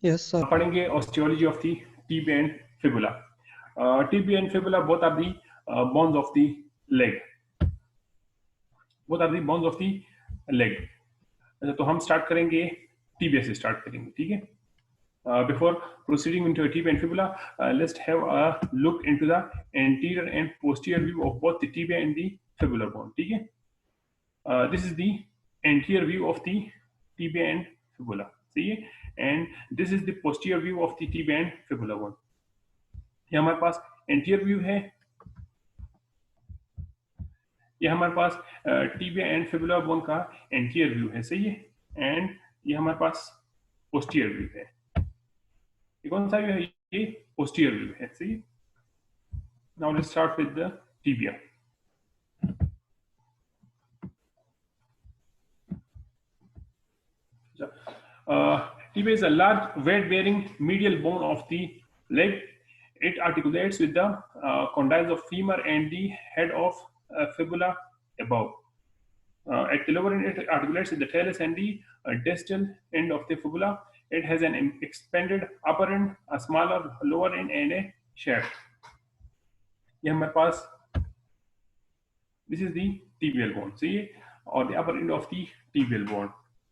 Yes, sir. पढ़ेंगे osteology of the tibia and fibula. Tibia and fibula both are the bones of the leg. Both are the bones of the leg. तो हम start करेंगे tibia से start करेंगे, ठीक है. Before proceeding into tibia and fibula, let's have a look into the anterior and posterior view of both the tibia and the fibular bone, ठीक है. This is the anterior view of the tibia and fibula, see, and this is the posterior view of the tibia and fibula bone. ये हमारे पास anterior view है, ये हमारे पास tibia and fibula bone का anterior view है, सही है. And ये हमारे पास पोस्टीरियर व्यू है. ये कौन सा व्यू है? ये पोस्टीरियर व्यू है, सही है. Now let's start with the tibia. Tibia is a large weight-bearing medial bone of the leg. It articulates with the condyles of femur and the head of fibula above. At the lower end, it articulates with the talus and the distal end of the fibula. It has an expanded upper end, a smaller lower end, and a shaft. ये हमारे पास, this is the tibial bone, see, or the upper end of the tibial bone,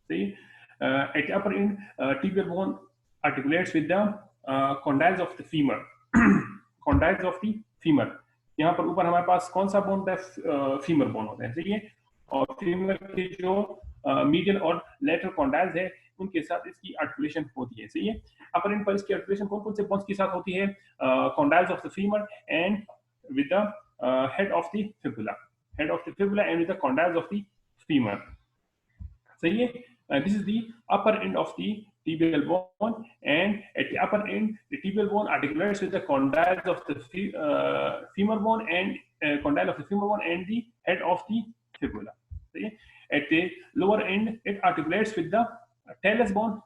see. At the upper end, tibial bone articulates with the condyles of the femur. Condyles of the femur. यहाँ पर ऊपर हमारे पास कौन सा bone होता है? Femur bone होता है, सही है. और फीमर के जो मीडियल और लेटरल कॉन्डाइल्स है उनके साथ इसकी आर्टिकुलेशन होती है, सही है. अपर एंड पर इसकी आर्टिकुलेशन कौन कौन से बोन्स के साथ होती है? Condyles of the femur and with the head of the fibula, head of the fibula, and with the condyles of the femur, सही है. This is the upper end of the tibial bone, and at the upper end, the tibial bone articulates with the condyles of the femur bone and condyle of the femur bone and the head of the fibula. Okay? At the lower end, it articulates with the talus bone.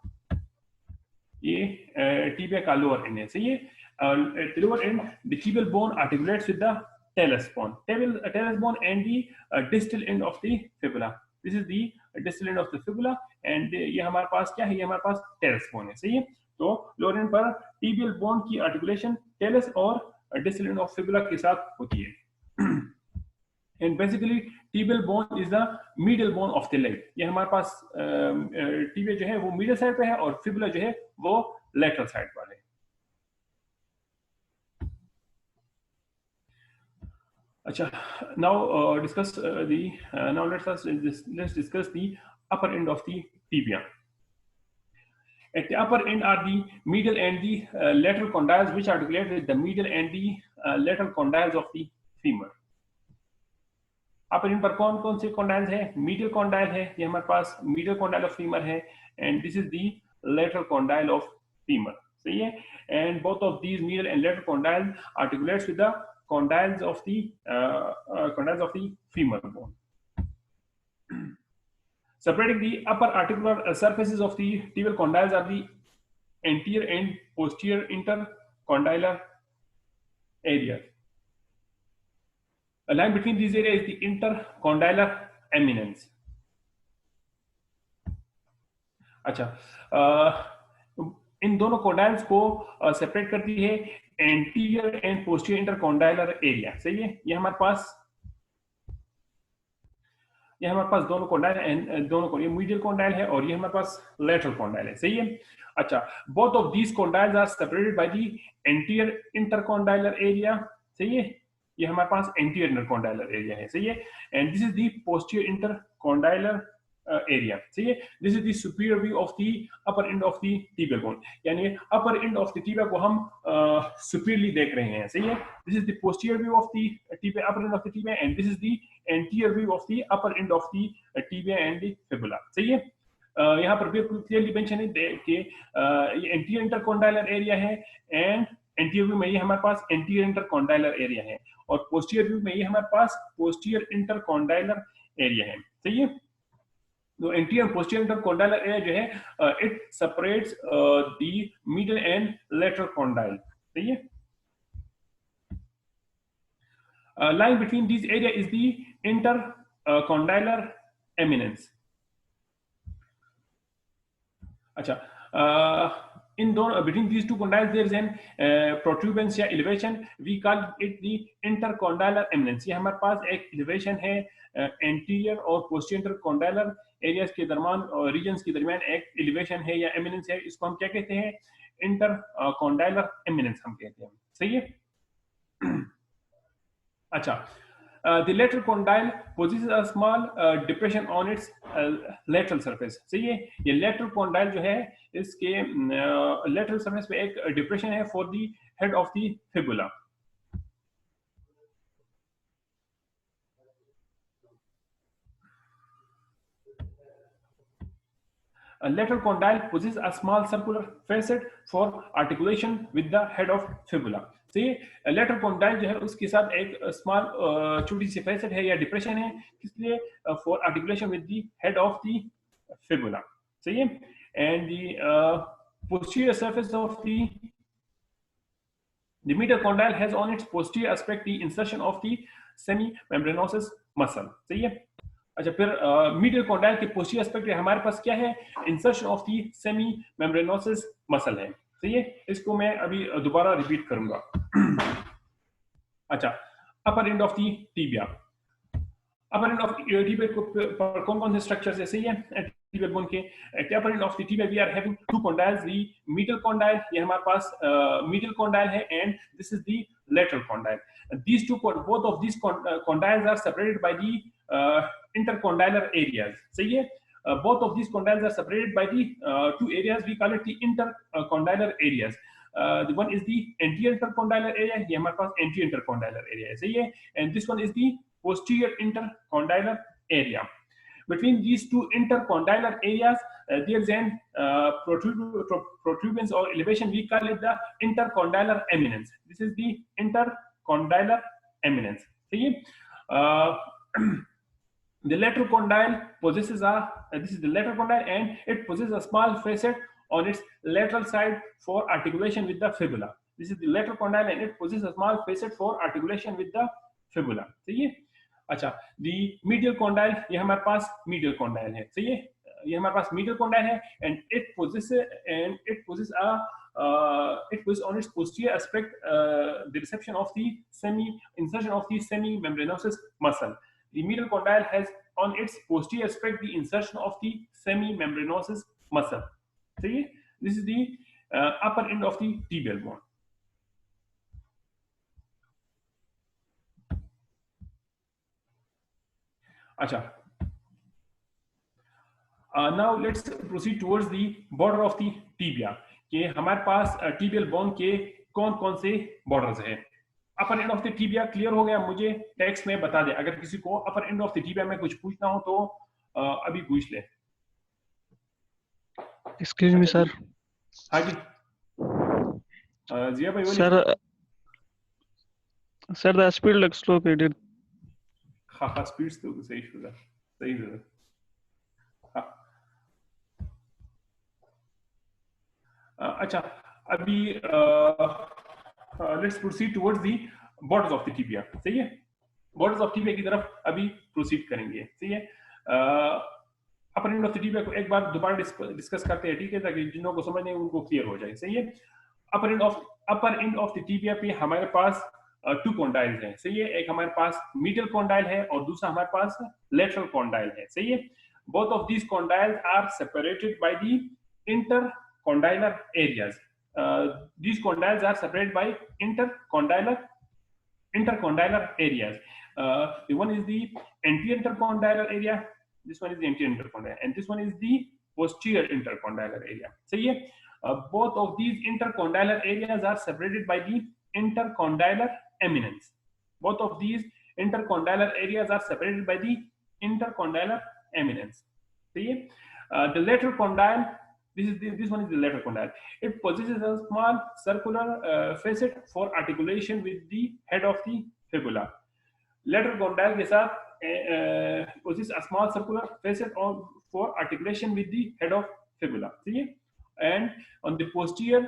ये tibia का lower end है, सही है. At the lower end, the tibial bone articulates with the talus bone, talus bone, and the distal end of the fibula. This is the distal end of the fibula, and ये हमारे पास क्या है? ये हमारे पास talus bone है, सही है. तो लोअर एंड पर tibial bone की articulation talus और distal end of fibula के साथ होती है. And basically tibial bone is the medial bone of the leg. ये हमारे पास tibia जो है वो medial side पे है और fibula जो है वो lateral side पर है. अच्छा, now let's discuss the upper end of the tibia. At the upper end are the medial and the lateral condyles, which articulate with the medial and the lateral condyles of the femur. Upper and पर कौन कौन से condyles है? Medial condyle है, ये हमारे पास medial condyle of femur है, and this is the lateral condyle of femur, सही है. And both of these medial and lateral condyle articulates with the condyles of the femur bone. Separating the upper articular surfaces of the tibial condyles are the anterior and posterior intercondylar area. A line between these areas is the intercondylar eminence. अच्छा, इन दोनों condyles को separate करती है anterior and posterior इंटरकॉन्डाइलर area, सही है. ये हमारे पास दोनों कॉन्डाइल, दोनों को, ये मीडियल कॉन्डाइल है और ये हमारे पास लेटरल कॉन्डाइल है, सही है. अच्छा, both of these condyles are separated by the anterior intercondylar area, सही है. ये हमारे पास एंटीरियर इंटरकॉन्डाइलर एरिया है, सही है. And this is the posterior intercondylar area, सही है. This is the superior view of the upper end of the tibial bone, यानी upper end of the tibia को हम सुपीरियरली देख रहे हैं, सही है. This is the posterior view of the tibia, upper end of the tibia, and this is the anterior view of the upper end of the tibia and the fibula, सही है. यहाँ पर बिल्कुल क्लियरली मेंशन है कि ये anterior intercondylar area है, and anterior view में ये हमारे पास एंटीरियर इंटरकॉन्डाइलर एरिया है, और पोस्टीरियर व्यू में ये हमारे पास पोस्टीरियर इंटरकॉन्डाइलर एरिया है, सही है. तो एंटीरियर और पोस्टीरियर इंटरकॉन्डाइलर एरिया जो है, it separates the medial and lateral condyle, सही है. Line between these area is the intercondylar eminence. अच्छा, in दोनों between these two condyles there is an protuberance या elevation, we call it the intercondylar eminence. ये हमारे पास एक elevation है anterior और posterior condylar areas के दरमियान regions के दरमियान एक elevation है या eminence है, इसको हम क्या कहते हैं? intercondylar eminence हम कहते हैं. सही है? अच्छा, the lateral condyle possesses a small depression on its lateral surface. सही है, ये lateral condyle जो है इसके lateral surface पे एक depression है for the head of the fibula. A lateral condyle possesses a small circular facet for articulation with the head of fibula. सही है, lateral condyle जो है उसके साथ एक small छोटी सी facet है या depression है, किस लिए? For articulation with the head of the fibula. सही है, and the posterior surface of the medial condyle has on its posterior aspect the insertion of the semimembranosus muscle. सही है. अच्छा, फिर मीडियल कॉन्डाइल के पोस्टीरियर एस्पेक्ट में हमारे पास क्या है? Insertion of the semimembranosus muscle है. सही है, इसको मैं अभी दोबारा रिपीट करूंगा. अच्छा, upper end of the tibia. Upper end of tibia पर कौन कौन से स्ट्रक्चर्स है? सही है, टीबिया बोन के upper end of the tibia we are having two condyles. The medial condyle, ये हमारे पास मीडियल कॉन्डाइल है, and this is the lateral condyle. These two, both of these condyles are separated by the intercondylar areas. सही है, both of these condyles are separated by the two areas, we call it the intercondylar areas. The one is the anterior intercondylar area, ये हमारे पास anterior intercondylar area है. सही है, and this one is the posterior intercondylar area. Between these two intercondylar areas, there is an protuberance or elevation, we call it the intercondylar eminence. This is the intercondylar eminence. सही है, the lateral condyle possesses a this is the lateral condyle, and it possesses a small facet on its lateral side for articulation with the fibula. This is the lateral condyle, and it possesses a small facet for articulation with the fibula. सही है. अच्छा, the medial condyle, ये हमारे पास medial condyle है. सही है, ये हमारे पास medial condyle है, and it possesses on its posterior aspect the reception of the insertion of the semimembranosus muscle. The medial condyle has on its posterior aspect the insertion of the semimembranosus muscle. See, this is the upper end of the tibial bone. Acha. Now let's proceed towards the border of the tibia. कि हमारे पास tibial bone के कौन-कौन से borders हैं. Upper end of the tibia clear हो गया? मुझे text में बता दे. अगर किसी को अपर एंड ऑफ द टीबिया में कुछ पूछना हो तो अभी पूछ ले. Excuse me sir. हाँ जी, जिया भाई बोलिए. Sir the speed looks located. हाँ, स्पीड तो सही होगा, सही होगा. अच्छा, अभी let's proceed towards the borders of the tibia. सही है, borders of tibia की तरफ अभी proceed करेंगे. सही है, upper end of the tibia को एक बार दोबारा डिस्कस करते हैं, ठीक है, ताकि जिनको को समझ नहीं उनको क्लियर हो जाए. सही है, upper end of the tibia पे हमारे पास two condyles हैं. सही है, एक हमारे पास medial condyle है और दूसरा हमारे पास lateral condyle है. सही है, both of these condyles are separated by the intercondylar areas. These condyles are separated by intercondylar areas. The one is the anterior intercondylar area, this one is the anterior intercondylar, and this one is the posterior intercondylar area. सही है, both of these intercondylar areas are separated by the intercondylar eminence. Both of these intercondylar areas are separated by the intercondylar eminence. सही है, the lateral condyle, this one is the lateral condyle. It possesses a small circular facet for articulation with the head of the fibula. Lateral condyle के साथ possesses a small circular facet for articulation with the head of fibula. ठीक है, and on the posterior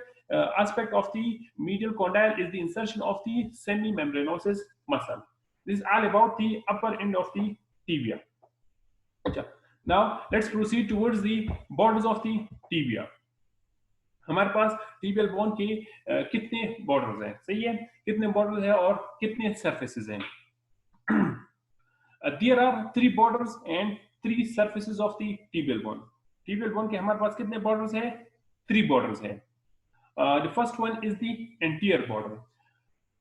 aspect of the medial condyle is the insertion of the semimembranosus muscle. This is all about the upper end of the tibia. Now let's proceed towards the borders of the tibia. हमारे पास tibial bone के कितने borders हैं, सही है, कितने borders हैं और कितने सरफेसेस हैं? There are three borders and three surfaces of the tibial bone. Tibial bone के हमारे पास कितने borders हैं? Three borders हैं. The first one is the anterior border.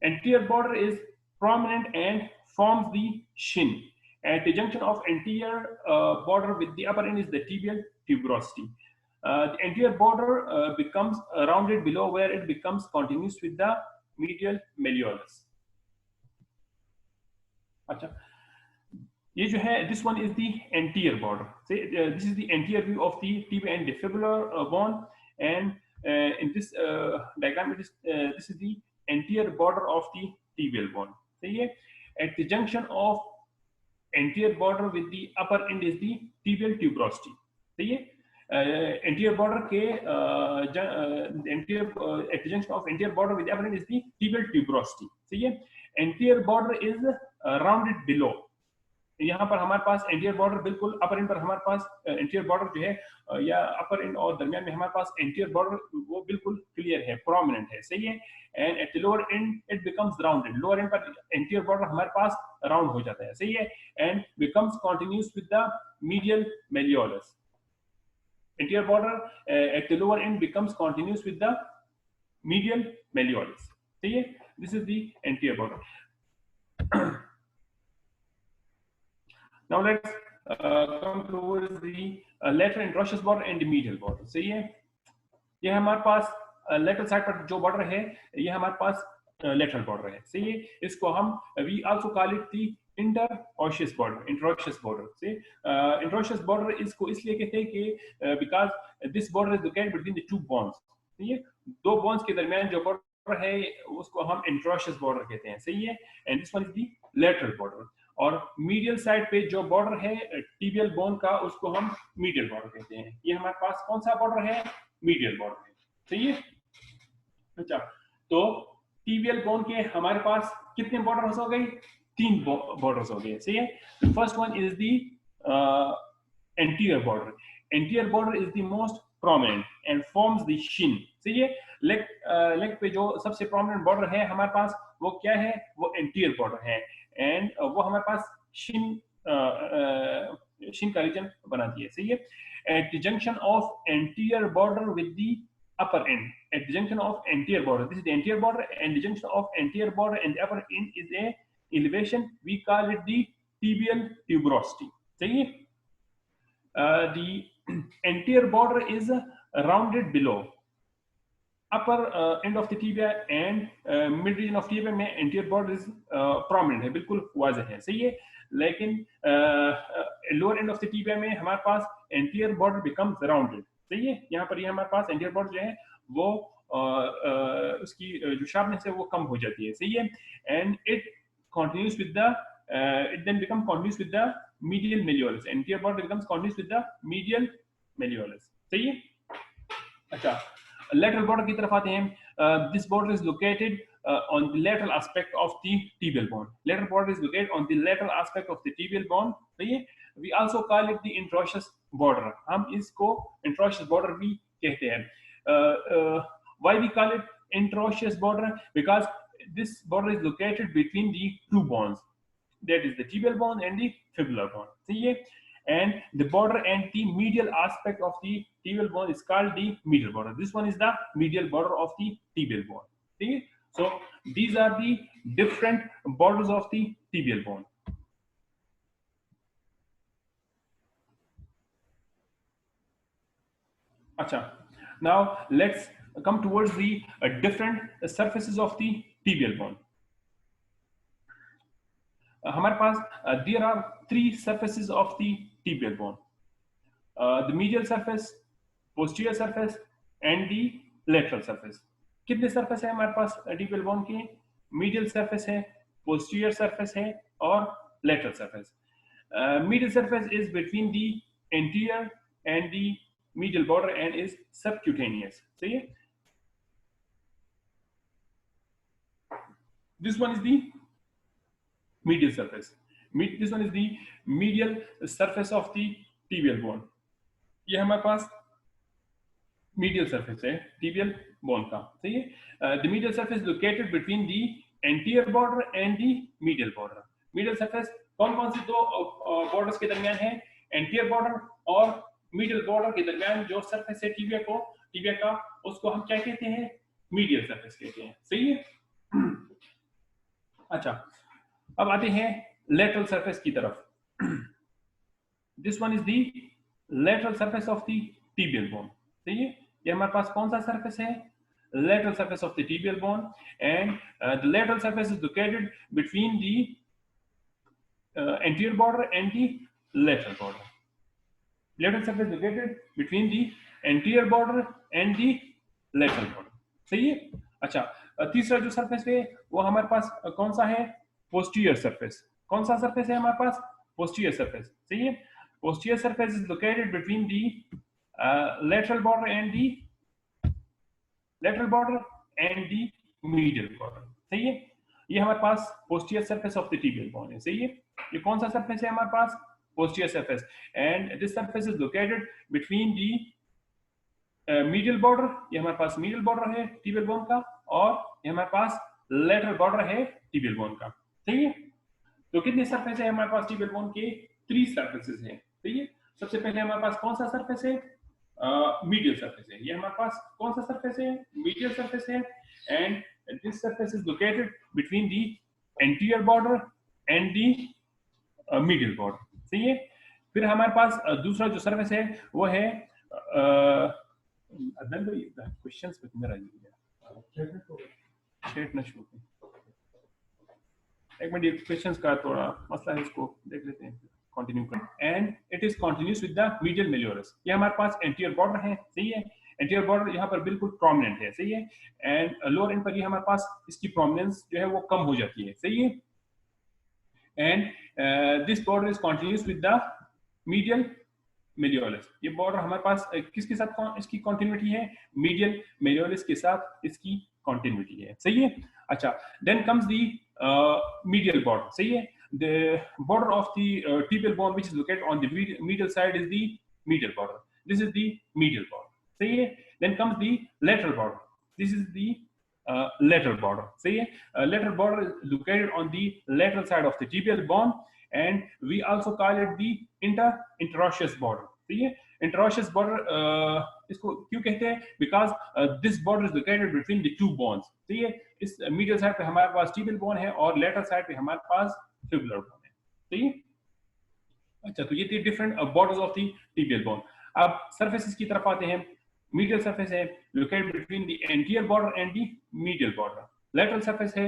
Anterior border is prominent and forms the shin. At the junction of anterior border with the upper end is the tibial tuberosity. The anterior border becomes rounded below where it becomes continuous with the medial malleolus. अच्छा, ये जो है, this one is the anterior border. Say this is the anterior view of the tibia and the fibular bone, and in this diagram, it is this is the anterior border of the tibial bone. सही है? At the junction of anterior border with the upper end is the tibial tuberosity. सही है? Anterior border के anterior at the junction of anterior border with the upper end is the tibial tuberosity. सही है? Anterior border is rounded below. यहाँ पर हमारे पास anterior border बिल्कुल अपर and पर हमारे पास एंटीरियर बॉर्डर जो है या अपर एंड और दरमियान में हमारे पास एंटीरियर बॉर्डर वो बिल्कुल क्लियर है, प्रोमिनेंट है, सही है. And at the lower end it becomes rounded. Lower end पर एंटीरियर बॉर्डर हमारे पास राउंड हो जाता है, सही है, and becomes continuous with the medial malleolus. Anterior border at the lower end becomes continuous with the medial malleolus. सही है, this is the anterior border. Now let's come towards the lateral introitious border and the medial border. सही है, ये हमारे पास lateral side पर जो border है, ये हमारे पास lateral border है, सही है. इसको हम we also call it the interosseous border, introitious border. See, introitious border इसको इसलिए कहते हैं कि because this border is located between the two bones. सही है, दो bones के दरमियान जो border है उसको हम introitious border कहते हैं, सही है. And this one is the lateral border. और मीडियल साइड पे जो बॉर्डर है टीबियल बोन का उसको हम मीडियल बॉर्डर कहते हैं. ये हमारे पास कौन सा बॉर्डर है? मीडियल बॉर्डर है, सही है. अच्छा, तो टीबियल बोन के हमारे पास कितने बॉर्डर्स हो गए? तीन बॉर्डर्स हो गए, सही है. First one is the anterior border. Anterior border is the most prominent and forms the Shin. सही है, लेग पे जो सबसे प्रोमिनेंट बॉर्डर है हमारे पास वो क्या है? वो एंटीरियर बॉर्डर है, एंड वो हमारे पास शिन का रीजन बनाती है, सही है. At the junction of anterior border with the upper end, at the junction of anterior border, this is the anterior border, and the junction of anterior border and the upper end is a elevation, we call it the tibial tuberosity. सही है. The anterior border is rounded below upper end of the tibia and mid region of tibia में anterior border is prominent है, बिल्कुल वाज़ेह है, सही है. लेकिन lower end of the tibia में हमारे पास anterior border becomes rounded. सही है, यहाँ पर ये हमारे पास anterior border जो है वो उसकी जो sharpness है वो कम हो जाती है, सही है. And it continues with the it then becomes continuous with the medial malleolus. Anterior border becomes continuous with the medial malleolus. सही है. अच्छा, lateral border की तरफ आते हैं. This border is located on the lateral aspect of the tibial bone. Lateral border is located on the lateral aspect of the tibial bone. सही है. We also call it the introitious border. हम इसको introitious border भी कहते हैं. Why we call it introitious border? Because this border is located between the two bones. That is the tibial bone and the fibular bone. सही है. And the border and the medial aspect of the tibial bone is called the medial border. This one is the medial border of the tibial bone. Okay? So these are the different borders of the tibial bone. Acha. Now let's come towards the different surfaces of the tibial bone. हमारे पास there are three surfaces of the tibial bone. The medial surface, posterior surface and the lateral surface. कितने surface है हमारे पास tibial bone के? Medial surface है, posterior surface है और lateral surface. Medial surface is between the anterior and the medial border and is subcutaneous. सही है? This one is the medial surface. This one is the medial surface of the tibial bone. ये हमारे पास medial surface है tibial bone का, सही है. The medial surface located between the anterior border and the medial border. Medial surface कौन कौन सी दो borders के दरमियान है? Anterior border और medial border के दरमियान जो surface है tibia का, उसको हम क्या कहते हैं? Medial surface कहते हैं, सही है. अच्छा, अब आते हैं lateral surface की तरफ. This one is the lateral surface of the tibial bone. सही है, ये हमारे पास कौन सा surface है? Lateral surface of the tibial bone, and the lateral surface is located between the anterior border and the lateral border. Lateral surface located between the anterior border and the lateral border. सही है. अच्छा, तीसरा जो surface है वो हमारे पास कौन सा है? Posterior surface. कौन सा surface है हमारे पास? Posterior surface. सही है. Posterior surface is located between the lateral border and the medial border. सही है. ये हमारे पास posterior surface of the tibial bone है. सही है. ये कौन सा surface है हमारे पास? Posterior surface, and this surface is located between the medial border. ये हमारे पास medial border है tibial bone का, और ये हमारे पास lateral border है tibial bone का. सही है. तो कितने सरफेस है हमारे पास टिबियल बोन के? 3 सरफेसेस हैं. सही है. सबसे पहले हमारे पास कौन सा सरफेस है? मीडियल सरफेस है. ये हमारे पास कौन सा सरफेस है? मीडियल सरफेस है, and this surface is located between the anterior border and the medial border. सही है. फिर हमारे पास दूसरा जो सरफेस है वो है क्वेश्चंस पे मेरा शेट ना शुरू. एक मिनट, क्वेश्चंस का थोड़ा मसला है, इसको देख लेते हैं, कंटिन्यू करें. And it is continuous with the medial malleolus. ये हमारे पास एंटीरियर बॉर्डर है. सही है. एंटीरियर बॉर्डर यहाँ पर बिल्कुल प्रोमिनेंट है. सही है. एंड लोअर एंड पर ये हमारे पास इसकी प्रोमिनेंस जो है वो कम हो जाती है. सही है. And this border is continuous with the medial malleolus. ये बॉर्डर हमारे पास किसके साथ इसकी कंटिन्यूटी है? मीडियल मेलियोरस के साथ इसकी कंटिन्यूटी है. सही है. अच्छा, then comes the medial border. सही है. The border of the tibial bone which is located on the medial side is the medial border. This is the medial border. सही है. Then comes the lateral border. This is the lateral border. सही है. Lateral border is located on the lateral side of the tibial bone, and we also call it the interosseous border. सही है. Interosseous border इसको क्यों कहते हैं? Because this border is located between the two bones. सही है. इस medial side पे हमारे पास टिबियल बोन है और लेटरल साइड पे हमारे पास फिबुलर बोन है. सही है. अच्छा, तो ये थी different borders of the tibial bone. अब सरफेसेस की तरफ आते हैं. मीडियल सरफेस है located between the anterior border and the medial border. Lateral surface है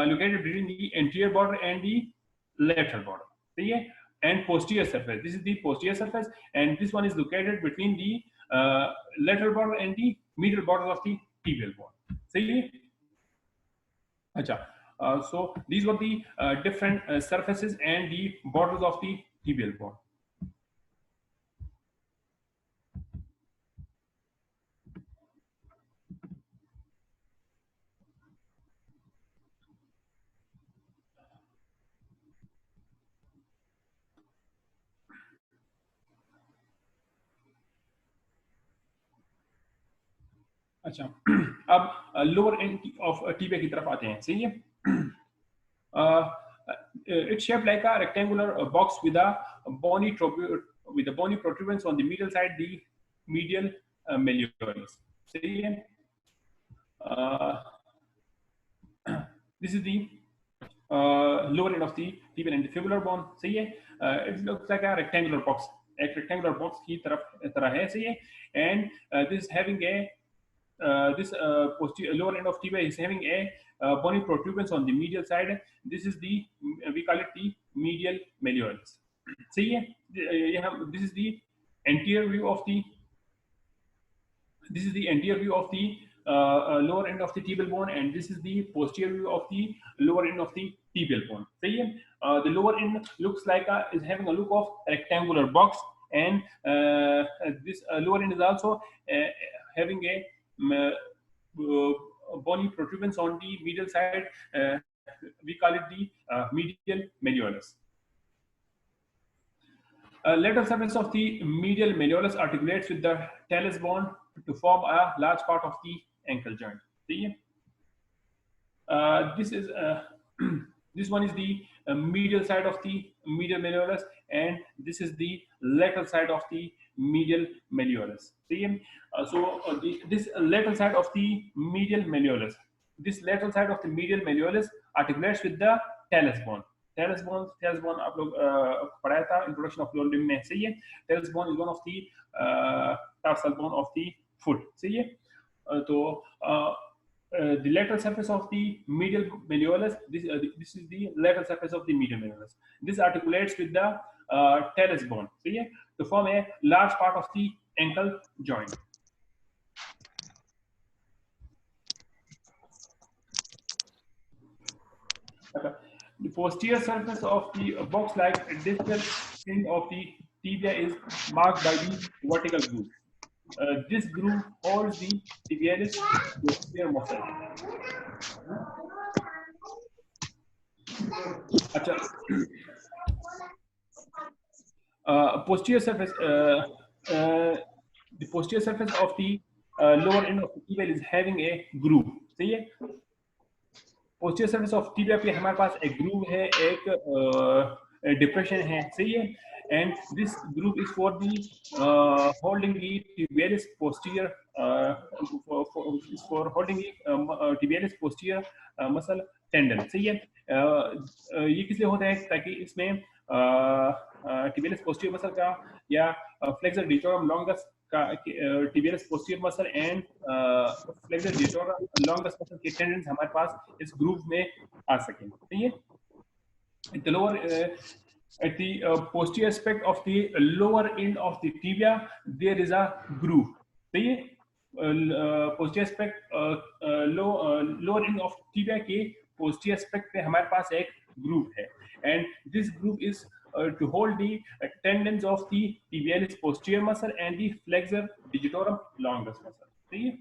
located between the anterior border and the lateral border. सही है. And posterior surface, this is the posterior surface, and this one is located between the lateral border and the medial border of the tibial bone. सही है. अच्छा, so these were the different surfaces and the borders of the tibial bone. अच्छा, अब lower end of tibia की तरफ आते हैं. सही है. it's shaped like a rectangular box with a bony protuberance on the medial side, the medial malleolus. सही है. This is the lower end of the tibial and the fibular bone. सही है. It looks like a rectangular box. एक rectangular box की तरह है. सही है. And this is having a this posterior lower end of tibia is having a bony protuberance on the medial side. This is the we call it the medial malleolus. सही है. This is the anterior view of the lower end of the tibial bone, and this is the posterior view of the lower end of the tibial bone. सही है. The lower end looks like is having a look of rectangular box, and this lower end is also having a bony protuberance on the medial side. We call it the medial malleolus. Lateral surface of the medial malleolus articulates with the talus bone to form a large part of the ankle joint. See, this is this one is the medial side of the medial malleolus, and this is the lateral side of the medial malleolus. See, this lateral side of the medial malleolus, this lateral side of the medial malleolus articulates with the talus bone. Talus bone आप लोग पढ़ाया था introduction of lower limb में. सही है. Talus bone is one of the tarsal bone of the foot. सही है. तो the lateral surface of the medial malleolus, this is the lateral surface of the medial malleolus. This articulates with the talus bone, see, to form a large part of the ankle joint. Okay. The posterior surface of the box-like distal end of the tibia is marked by the vertical groove. This groove holds the tibialis posterior muscle. Posterior surface, the posterior surface of the lower end of the tibia is having a groove. सही है. Posterior surface of tibia पे हमारे पास एक groove है, एक depression है. सही है. And this groove is for the holding the tibialis posterior, for holding the tibialis posterior muscle tendon. सही है. ये किस लिए होता है? ताकि इसमें tibialis posterior muscle का या flexor digitorum longus का tibialis posterior muscle and flexor digitorum longus muscle के tendons हमारे पास इस groove में आ सकें. सही है. The lower at the posterior aspect of the lower end of the tibia, there is a groove. सही है. posterior aspect lower end of tibia के posterior aspect पे हमारे पास एक groove है, and this groove is to hold the tendons of the tibialis posterior muscle and the flexor digitorum longus muscle. सही है.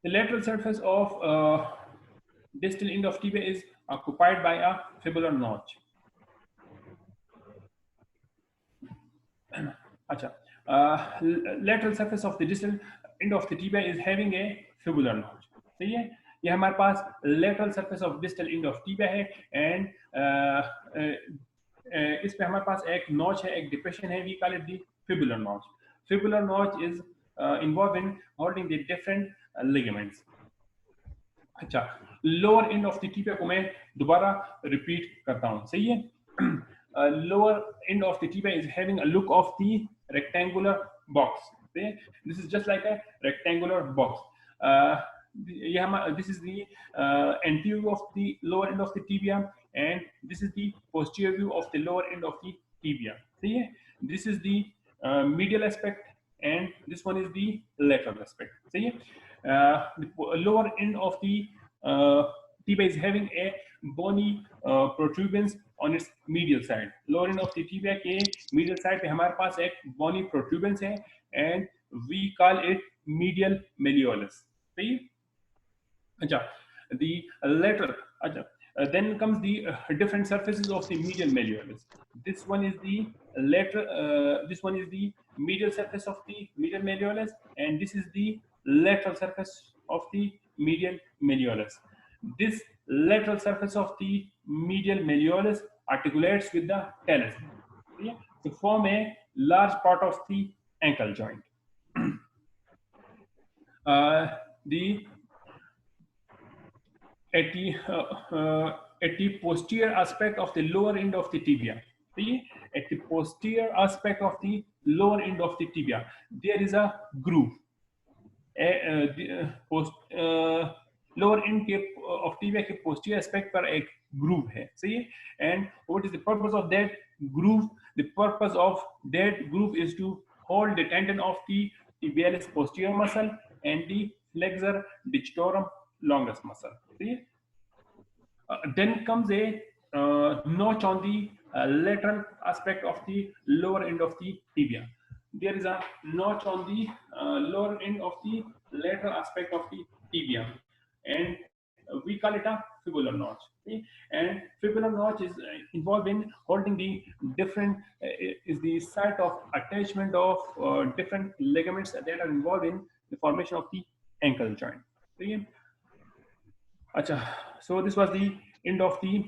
The lateral surface of distal end of tibia is occupied by a fibular notch. अच्छा, lateral surface of the distal end of the tibia is having a fibular notch. सही है. ये हमारे पास lateral surface of distal end of tibia है, and इस पे हमारे पास एक notch है, एक depression है. We call it the fibular notch. Fibular notch is involved in holding the different ligaments. अच्छा, lower and of the tibia को मैं दोबारा रिपीट करता हूं. सही है. Lower and of the tibia is having a look of the rectangular box. This is just like a rectangular box. ये हम this is the anterior view of the lower end of the tibia, and this is the posterior view of the lower end of the tibia. सही है. This is the medial aspect, and this one is the lateral aspect. सही है. The lower end of the tibia is having a bony protuberance on its medial side. Lower end of the tibia के medial side पे हमारे पास एक bony protuberance है, and we call it medial malleolus. सही है. अच्छा, the lateral. अच्छा, then comes the different surfaces of the medial malleolus. This one is the lateral. This one is the medial surface of the medial malleolus, and this is the lateral surface of the medial malleolus. This lateral surface of the medial malleolus articulates with the talus to form a large part of the ankle joint. At the posterior aspect of the lower end of the tibia, at the posterior aspect of the lower end of the tibia, there is a groove. Lower end of tibia के posterior aspect पर एक groove है. सही है. And what is the purpose of that groove? The purpose of that groove is to hold the tendon of the tibialis posterior muscle and the flexor digitorum longus muscle. See? Then comes a notch on the lateral aspect of the lower end of the tibia. There is a notch on the lower end of the lateral aspect of the tibia, and we call it a fibular notch. Okay? And fibular notch is involved in holding the different is the site of attachment of different ligaments that are involved in the formation of the ankle joint. Okay? Acha, so this was the end of the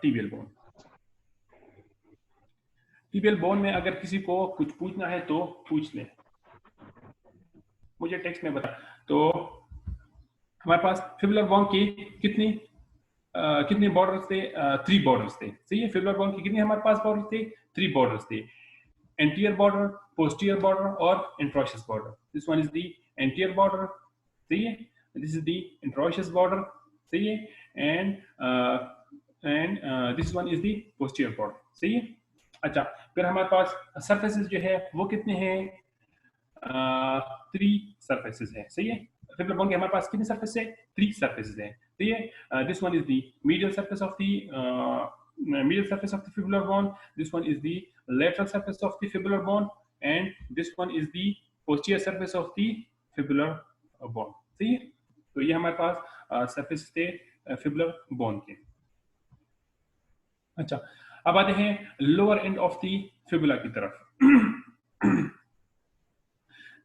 tibial bone. Tibial bone में अगर किसी को कुछ पूछना है तो पूछ लें, मुझे टेक्स्ट में बता। तो हमारे पास फिबुलर बोन की कितने बॉर्डर्स थे? 3 बॉर्डर्स थे। सही है, फिबुलर बोन की कितने हमारे पास बॉर्डर थे? 3 बॉर्डर्स थे, एंटीरियर बॉर्डर, पोस्टीरियर बॉर्डर और interosseous border. This one is the anterior border, सही है, this is the interosseous border, सही है, and this one is the posterior border, सही है। अच्छा, फिर हमारे पास सरफेसेस जो है वो कितने हैं? 3 सरफेसेस हैं, सही है। फिबुलर बोन के हमारे पास कितने सरफेस है? 3 सरफेसेस हैं, सही है। This one is the medial surface of the fibular bone, this one is the lateral surface of the fibular bone, and this one is the posterior surface of the fibular bone, सही है। तो ये हमारे पास surface थे fibular bone के। अच्छा, अब आते हैं lower and of the fibula की तरफ।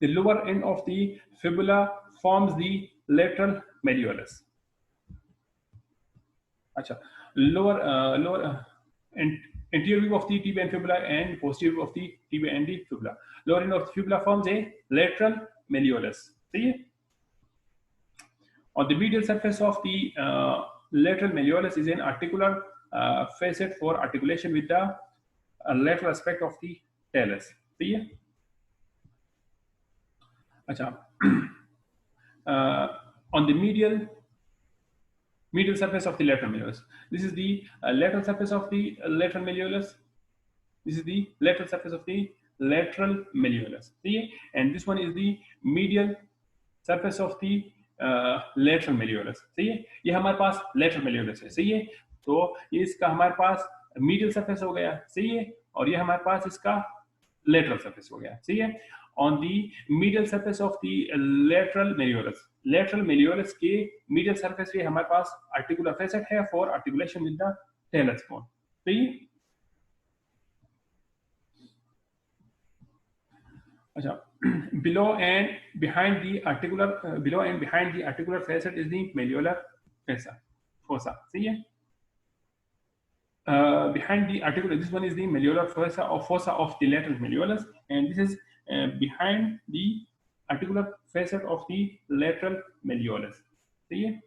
The lower end of the fibula forms the lateral malleolus. अच्छा, lower anterior view of the tibia and fibula and posterior view of the tibia and the fibula. Lower end of the fibula forms a lateral malleolus. सही है। On the medial surface of the lateral malleolus is an articular facet for articulation with the lateral aspect of the talus. सही है। अच्छा, on the medial surface of the lateral malleolus, this is the lateral surface of the lateral malleolus, this is the lateral surface of the lateral malleolus, see, and this one is the medial surface of the lateral malleolus, सही है। ये हमारे पास lateral malleolus है, सही है। तो ये इसका हमारे पास medial surface हो गया, सही है, और ये हमारे पास इसका lateral surface हो गया, सही है। On the medial surface of the lateral malleolus के medial surface पे हमारे पास articular facet है for articulation with the talus bone, सही है। अच्छा, below and behind the articular facet is the malleolar fossa, सही है। Behind the articular, this one is the malleolar fossa of the lateral malleolus, and this is behind the articular facet of the lateral malleolus, सही है।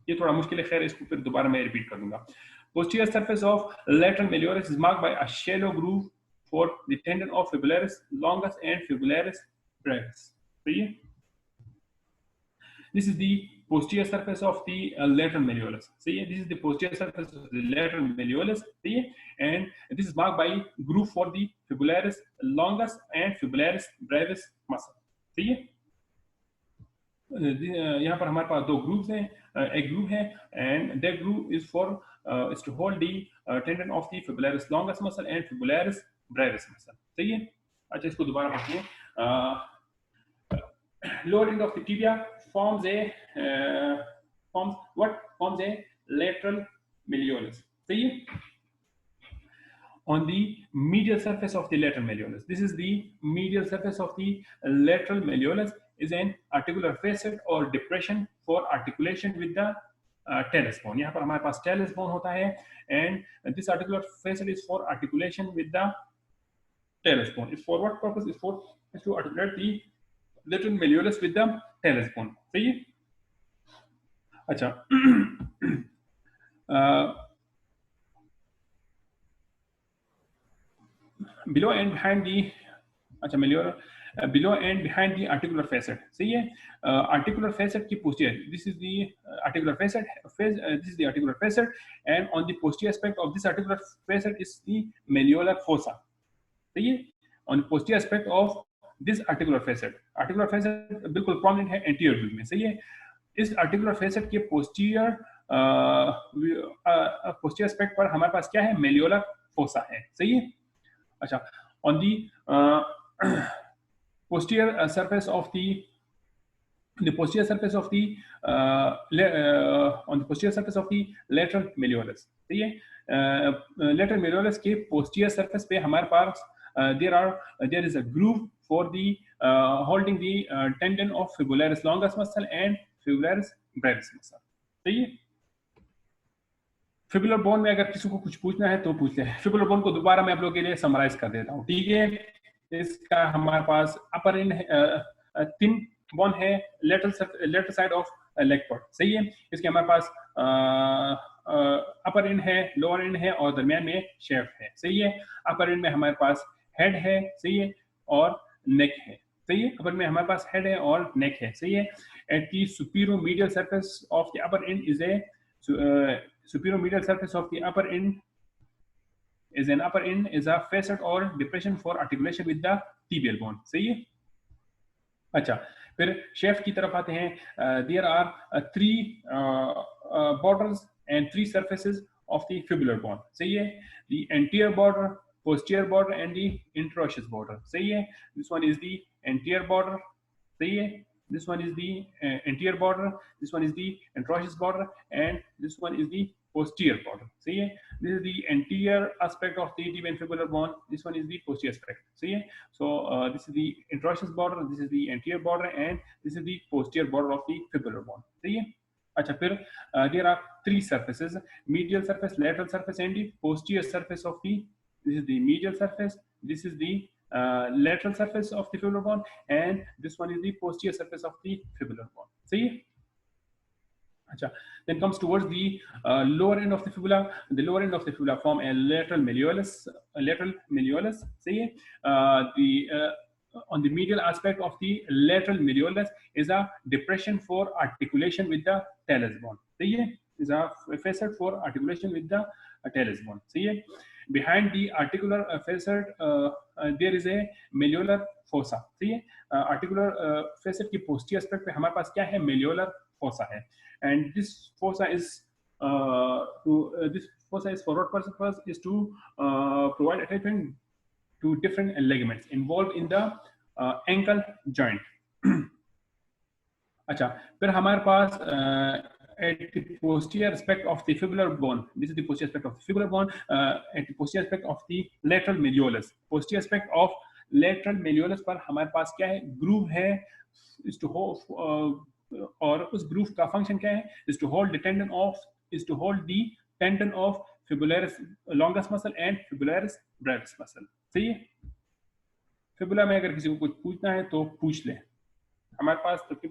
ये थोड़ा मुश्किल है, खैर इसको फिर दोबारा मैं रिपीट कर दूंगा। Posterior surface of lateral malleolus is marked by a shallow groove for the tendon of fibularis longus and fibularis brevis, सही है। This is the posterior surface of the lateral malleolus, सही है। This is the posterior surface of the lateral malleolus, सही है, and this is marked by groove for the fibularis longus and fibularis brevis muscle, सही है। यहाँ पर हमारे पास 2 grooves हैं, एक ग्रूव है and that groove is for is to hold the tendon of the fibularis longus muscle and fibularis brevis muscle, सही है। अच्छा, इसको दोबारा पढ़ते हैं। Lower end of the tibia forms a lateral malleolus, सही है। On the medial surface of the lateral malleolus, this is the medial surface of the lateral malleolus is an articular facet or depression for articulation with the talus bone. यहाँ पर हमारे पास talus bone होता है, and this articular facet is for articulation with the talus bone. Is for what purpose? Is to articulate the lateral malleolus with the talus bone, सही है। अच्छा, below and behind the malleolar below and behind the articular facet, सही है। articular facet की posterior, this is the articular facet, this is the articular facet, and on the posterior aspect of this articular facet is the malleolar fossa, सही है। on the posterior aspect of this articular facet बिल्कुल prominent है anterior view में, सही है। इस articular facet के posterior aspect पर हमारे पास क्या है? malleolar fossa है, सही है। अच्छा, on the posterior surface of the the posterior surface of the on the posterior surface of the lateral malleolus. सही है, lateral malleolus के posterior surface पे हमारे पास there is a groove for the holding the tendon of fibularis longus muscle and fibularis brevis muscle. सही है, fibular bone में अगर किसी को कुछ पूछना है तो पूछ ले। फिबुलर बोन को दोबारा मैं आप लोगों के लिए समराइज कर देता हूँ, ठीक है। इसका हमारे पास अपर इन थिन बोन है lateral side of leg pot, सही है। इसके हमारे पास अपर इन है, लोअर इन है और दरमियान में शेफ्ट है, सही है। अपर इन में हमारे पास हेड है, सही है, और नेक है, सही है। अपर में हमारे पास हेड है और नेक है, सही है। At the superior medial surface of the upper and is a superior medial surface of the upper end is a facet or depression for articulation with the tibial bone, सही है। अच्छा, फिर शेफ्ट की तरफ आते हैं। there are three borders and three surfaces of the fibular bone, सही है। the anterior border, posterior border and the interosseous border, सही है। this one is the anterior border, सही है। this one is the anterior border, this one is the interosseous border and this one is the posterior border, सही है। this is the anterior aspect of the tibia and fibular bone, this one is the posterior aspect, सही है। so this is the interosseous border, this is the anterior border and this is the posterior border of the fibular bone, सही है। अच्छा, फिर there are three surfaces, medial surface, lateral surface and the posterior surface of the, this is the medial surface, this is the lateral surface of the fibular bone and this one is the posterior surface of the fibular bone, सही है। अच्छा, then comes towards the lower end of the fibula. The lower end of the fibula form a lateral malleolus, सही है। On the medial aspect of the lateral malleolus is a depression for articulation with the talus bone, सही है। is a facet for articulation with the talus bone, सही है। behind the articular facet there is a malleolar fossa, सही है। articular facet की posterior aspect पे हमारे पास क्या है, malleolar fossa है। and this fossa is forward purpose is to provide attachment to different ligaments involved in the ankle joint. अच्छा, फिर हमारे पास at the posterior aspect of the fibular bone, this is the posterior aspect of the fibular bone, at the posterior aspect of the lateral malleolus, posterior aspect of lateral malleolus पर हमारे पास क्या है, groove है, is to hold और उस groove का function क्या है, is to hold the tendon of fibularis longus muscle and fibularis brevis muscle, सही है। फिबुला में अगर किसी को कुछ पूछना है तो पूछ ले। हमारे पास तकरीबन